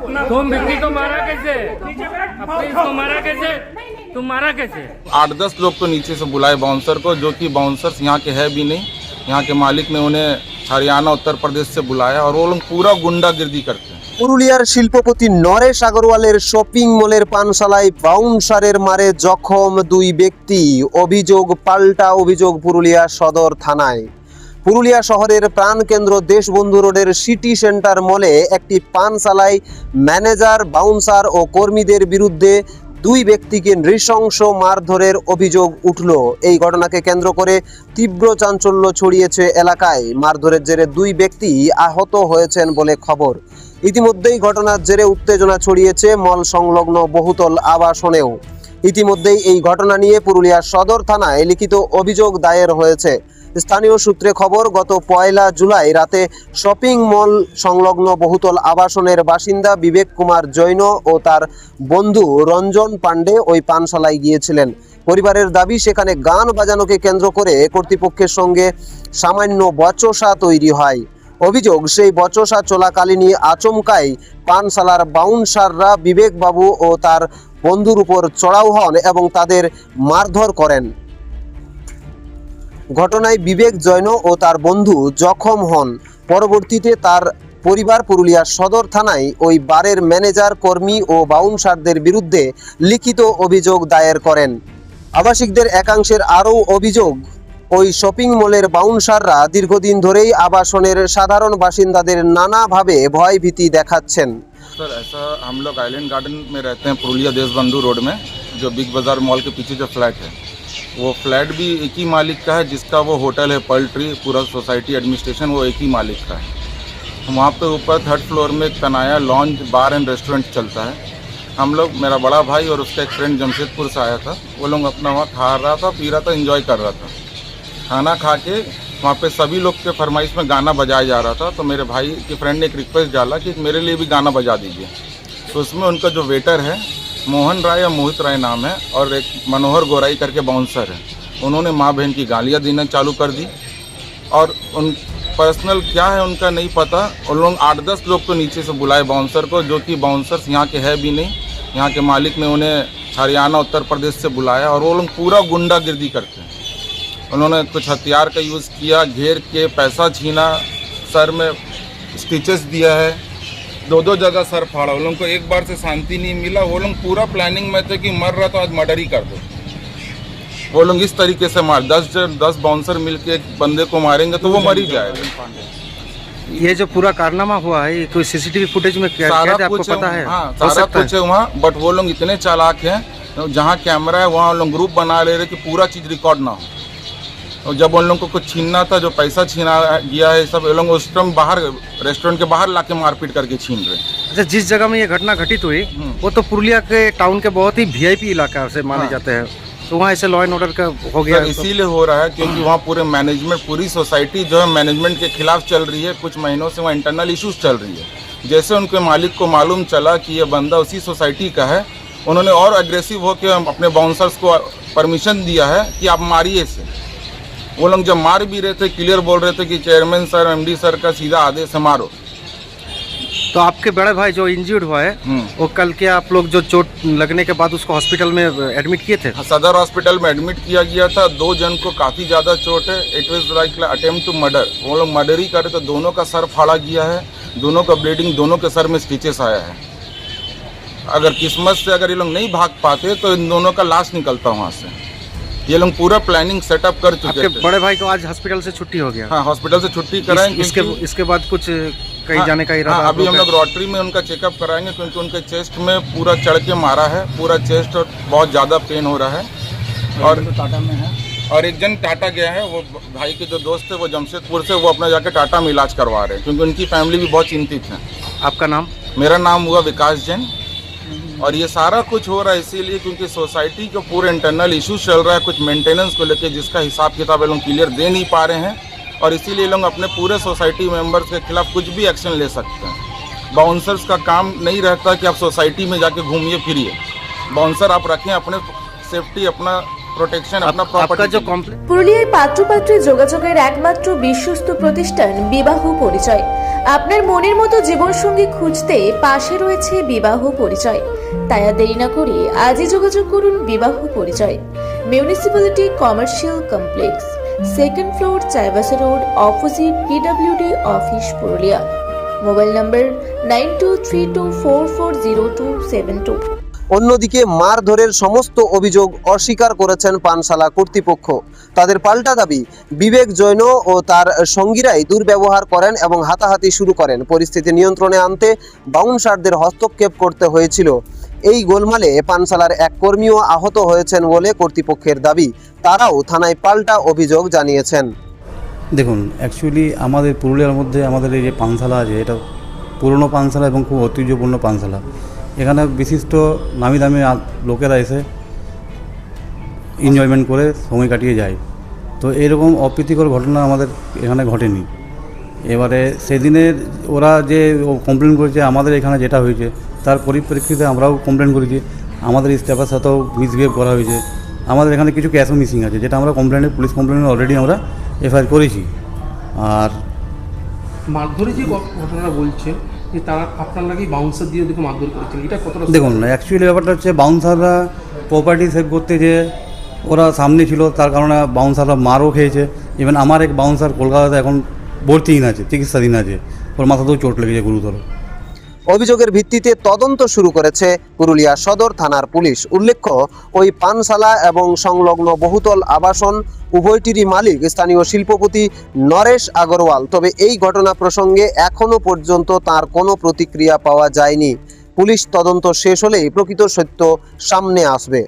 तुम विक्की को मारा कैसे? अपने इसको मारा कैसे? तुम मारा कैसे? 8-10 लोग तो नीचे से बुलाए बाउंसर को, जो कि बाउंसर्स यहाँ के है भी नहीं। यहाँ के मालिक ने उन्हें हरियाणा उत्तर प्रदेश से बुलाया और वो लोग पूरा गुंडागिर्दी करते हैं। পুরুলিয়ার শিল্পপতি নরেশ আগরওয়ালের শপিং মলের পানশালায় বাউন্সারের মারে জখম দুই ব্যক্তি। অভিযোগ পাল্টা অভিযোগ পুরুলিয়া সদর থানায়। পুরুলিয়া শহরের প্রাণকেন্দ্র দেশবন্ধু রোডের সিটি সেন্টার মলে একটি পানশালায় ম্যানেজার, বাউন্সার ও কর্মীদের বিরুদ্ধে দুই ব্যক্তিকে নৃশংস মারধরের অভিযোগ উঠল। এই ঘটনাকে কেন্দ্র করে তীব্র চাঞ্চল্য ছড়িয়েছে এলাকায়। মারধরের জেরে দুই ব্যক্তি আহত হয়েছেন বলে খবর। ইতিমধ্যেই ঘটনার জেরে উত্তেজনা ছড়িয়েছে মল সংলগ্ন বহুতল আবাসনেও। ইতিমধ্যেই এই ঘটনা নিয়ে পুরুলিয়া সদর থানায় লিখিত অভিযোগ দায়ের হয়েছে। স্থানীয় সূত্রে খবর, গত 1 জুলাই রাতে শপিং মল সংলগ্ন বহুতল আবাসনের বাসিন্দা বিবেক কুমার জৈন ও তার বন্ধু রঞ্জন পাণ্ডে ওই পানশালায় গিয়েছিলেন। পরিবারের দাবি, সেখানে গান বাজানোকে কেন্দ্র করে কর্তৃপক্ষের সঙ্গে সামান্য বচসা তৈরি হয়। অভিযোগ, সেই বচসা চলাকালীনই আচমকাই পানশালার বাউন্সাররা বিবেকবাবু ও তার বন্ধুর উপর চড়াও হন এবং তাদের মারধর করেন। ঘটনায় বিবেক জৈন ও তার বন্ধু জখম হন। পরবর্তীতে তার পরিবার পুরুলিয়া সদর থানায় ওই বারের ম্যানেজার, কর্মী ও বাউন্সারদের বিরুদ্ধে লিখিত অভিযোগ দায়ের করেন। আবাসিকদের একাংশের আরও অভিযোগ, ওই শপিং মলের বাউন্সাররা দীর্ঘদিন ধরেই আবাসনের সাধারণ বাসিন্দাদের নানাভাবে ভয়ভীতি দেখাচ্ছেন। सर ऐसा हम लोग आइलैंड गार्डन में रहते हैं, पुरुलिया देशबंधु रोड में, जो बिग बाज़ार मॉल के पीछे जो फ्लैट है, वो फ्लैट भी एक ही मालिक का है, जिसका वो होटल है पर्ल ट्री। पूरा सोसाइटी एडमिनिस्ट्रेशन वो एक ही मालिक का है। वहाँ पे ऊपर 3rd फ्लोर में कनाया लॉन्ज बार एंड रेस्टोरेंट चलता है। हम लोग, मेरा बड़ा भाई और उसका एक फ्रेंड जमशेदपुर से आया था, वो लोग अपना वहाँ खा रहा था, पी रहा था, एंजॉय कर रहा था। खाना खा के वहाँ पे सभी लोग के फरमाइश में गाना बजाया जा रहा था। तो मेरे भाई के फ्रेंड ने एक रिक्वेस्ट डाला कि मेरे लिए भी गाना बजा दीजिए। तो उसमें उनका जो वेटर है, मोहन राय या मोहित राय नाम है, और एक मनोहर गोराई करके बाउंसर है, उन्होंने माँ बहन की गालियाँ देना चालू कर दी। और उन पर्सनल क्या है उनका नहीं पता, उन लोग 8-10 लोग तो नीचे से बुलाए बाउंसर को, जो कि बाउंसर्स यहाँ के है भी नहीं। यहाँ के मालिक ने उन्हें हरियाणा उत्तर प्रदेश से बुलाया और वो लोग पूरा गुंडागिर्दी करते हैं। उन्होंने कुछ हथियार का यूज़ किया, घेर के पैसा छीना, सर में स्टिचेस दिया है, 2-2 जगह सर फाड़ा। वो लोगों को एक बार से शांति नहीं मिला। वो लोग पूरा प्लानिंग में थे कि मर रहा तो आज मर्डर ही कर दो। वो लोग इस तरीके से मार, 10 बाउंसर मिलके एक बंदे को मारेंगे तो वो मर ही जाएगा। ये जो पूरा कारनामा हुआ है, ये कोई सीसीटीवी फुटेज में क्या सारा आपको कुछ पता है? हाँ, सारा कुछ है वहाँ, बट वो लोग इतने चालाक हैं, जहाँ कैमरा है वहाँ लोग ग्रुप बना ले रहे कि पूरा चीज़ रिकॉर्ड ना हो। और जब उन लोगों को कुछ छीनना था, जो पैसा छीना गया है सब, ये लोग उस टाइम बाहर रेस्टोरेंट के बाहर लाके मारपीट करके छीन रहे। अच्छा, जिस जगह में ये घटना घटित हुई वो तो पुरुलिया के टाउन के बहुत ही वीआईपी इलाका से माने जाते हैं, तो वहाँ ऐसे लॉ एंड ऑर्डर का हो गया? इसीलिए हो रहा है क्योंकि वहाँ पूरे मैनेजमेंट, पूरी सोसाइटी जो है मैनेजमेंट के खिलाफ चल रही है। कुछ महीनों से वहाँ इंटरनल इश्यूज चल रही है। जैसे उनके मालिक को मालूम चला कि ये बंदा उसी सोसाइटी का है, उन्होंने और एग्रेसिव होकर अपने बाउंसर्स को परमिशन दिया है कि आप मारिए इसे। वो लोग जब मार भी रहे थे, क्लियर बोल रहे थे कि चेयरमैन सर, एमडी सर का सीधा आदेश है, मारो। तो आपके बड़े भाई जो इंजर्ड हुआ है, वो कल के आप लोग जो चोट लगने के बाद उसको हॉस्पिटल में एडमिट किए थे? सदर हॉस्पिटल में एडमिट किया गया था। 2 जन को काफ़ी ज़्यादा चोट है। It was like attempt to murder. वो लोग मर्डर ही करे, तो दोनों का सर फाड़ा गया है, दोनों का ब्लीडिंग, दोनों के सर में स्टिचेस आया है। अगर किस्मत से अगर ये लोग नहीं भाग पाते तो इन दोनों का लाश निकलता वहाँ से। ये लोग पूरा प्लानिंग सेटअप कर चुके थे। बड़े भाई को आज हॉस्पिटल से छुट्टी हो गया? हाँ, हॉस्पिटल से छुट्टी कराएंगे। इसके बाद कुछ कहीं जाने का इरादा? अभी हम लोग रोटरी में उनका चेकअप कराएंगे, क्योंकि उनके चेस्ट में पूरा चढ़ के मारा है, पूरा चेस्ट, और बहुत ज़्यादा पेन हो रहा है। और टाटा में है, और एक जन टाटा गया है, वो भाई के जो दोस्त थे वो जमशेदपुर से, वो अपना जाके टाटा में इलाज करवा रहे हैं, क्योंकि उनकी फैमिली भी बहुत चिंतित है। आपका नाम? मेरा नाम हुआ विकास जैन। और ये सारा कुछ हो रहा है इसीलिए क्योंकि सोसाइटी के पूरे इंटरनल इश्यूज चल रहा है, कुछ मेंटेनेंस को लेके, जिसका हिसाब किताब ये लोग क्लियर दे नहीं पा रहे हैं। और इसीलिए लोग अपने पूरे सोसाइटी मेंबर्स के खिलाफ कुछ भी एक्शन ले सकते हैं। बाउंसर्स का काम नहीं रहता कि आप सोसाइटी में जाके घूमिए फिरिए। बाउंसर आप रखें अपने सेफ्टी, अपना प्रोटेक्शन अपना आपका प्रॉपर्टी जो कॉम्प्लेन পুরুলিয়ার পাত্রপাত্রী যোগাযোগের একমাত্র বিশ্বস্ত প্রতিষ্ঠান বিবাহ পরিচয়। আপনার মনের মতো জীবনসঙ্গী খুঁজতে পাশে রয়েছে বিবাহ পরিচয়। তাই আর দেরি না করে আজই যোগাযোগ করুন বিবাহ পরিচয়। Municipality commercial complex, second floor, Chaibasa road, opposite PWD office, Purulia. Mobile নম্বর 9232440272। অন্যদিকে মারধরের সমস্ত অভিযোগ অস্বীকার করেছেন পানশালা কর্তৃপক্ষ। তাদের পাল্টা দাবি, বিবেক জৈন ও তার সঙ্গীরাই দুর্ব্যবহার করেন এবং হাতাহাতি শুরু করেন। পরিস্থিতি নিয়ন্ত্রণে আনতে বাউন্সারদের হস্তক্ষেপ করতে হয়েছিল। এই গোলমালে পানশালার এক কর্মীও আহত হয়েছেন বলে কর্তৃপক্ষের দাবি। তারাও থানায় পাল্টা অভিযোগ জানিয়েছেন। দেখুন, অ্যাকচুয়ালি আমাদের পুরুলিয়ার মধ্যে আমাদের এই যে পানশালা আছে, এটা পুরনো পানশালা এবং খুব ঐতিহ্যপূর্ণ পানশালা। এখানে বিশিষ্ট নামি দামি লোকেরা এসে এনজয়মেন্ট করে সময় কাটিয়ে যায়। তো এরকম অপ্রীতিকর ঘটনা আমাদের এখানে ঘটেনি। এবারে সেদিনের ওরা যে কমপ্লেন করেছে আমাদের এখানে যেটা হয়েছে, তার পরিপ্রেক্ষিতে আমরাও কমপ্লেন করেছি। আমাদের স্টাফের সাথেও মিসবিহেভ করা হয়েছে। আমাদের এখানে কিছু ক্যাশও মিসিং আছে, যেটা আমরা পুলিশ কমপ্লেনে অলরেডি আমরা এফআইআর করেছি। আর মারধরে যে ঘটনাটা বলছেন যে তারা আপনার লাগি বাউন্সার দিয়ে ওদেরকে মারধর করেছিল, এটা কতটা? দেখুন, অ্যাকচুয়ালি ব্যাপারটা হচ্ছে বাউন্সাররা প্রপার্টি সেভ করতে যে ওরা সামনে ছিল, তার কারণে বাউন্সাররা মারও খেয়েছে। ইভেন আমার এক বাউন্সার কলকাতাতে এখন ভর্তিহীন আছে, চিকিৎসাধীন আছে, ওর মাথাতেও চোট লেগেছে গুরুতর। অভিযোগের ভিত্তিতে তদন্ত শুরু করেছে পুরুলিয়া সদর থানার পুলিশ। উল্লেখ্য, ওই পানশালা এবং সংলগ্ন বহুতল আবাসন উভয়টিরই মালিক স্থানীয় শিল্পপতি নরেশ আগরওয়াল। তবে এই ঘটনা প্রসঙ্গে এখনো পর্যন্ত তার কোনো প্রতিক্রিয়া পাওয়া যায়নি। পুলিশ তদন্ত শেষ হলেই প্রকৃত সত্য সামনে আসবে।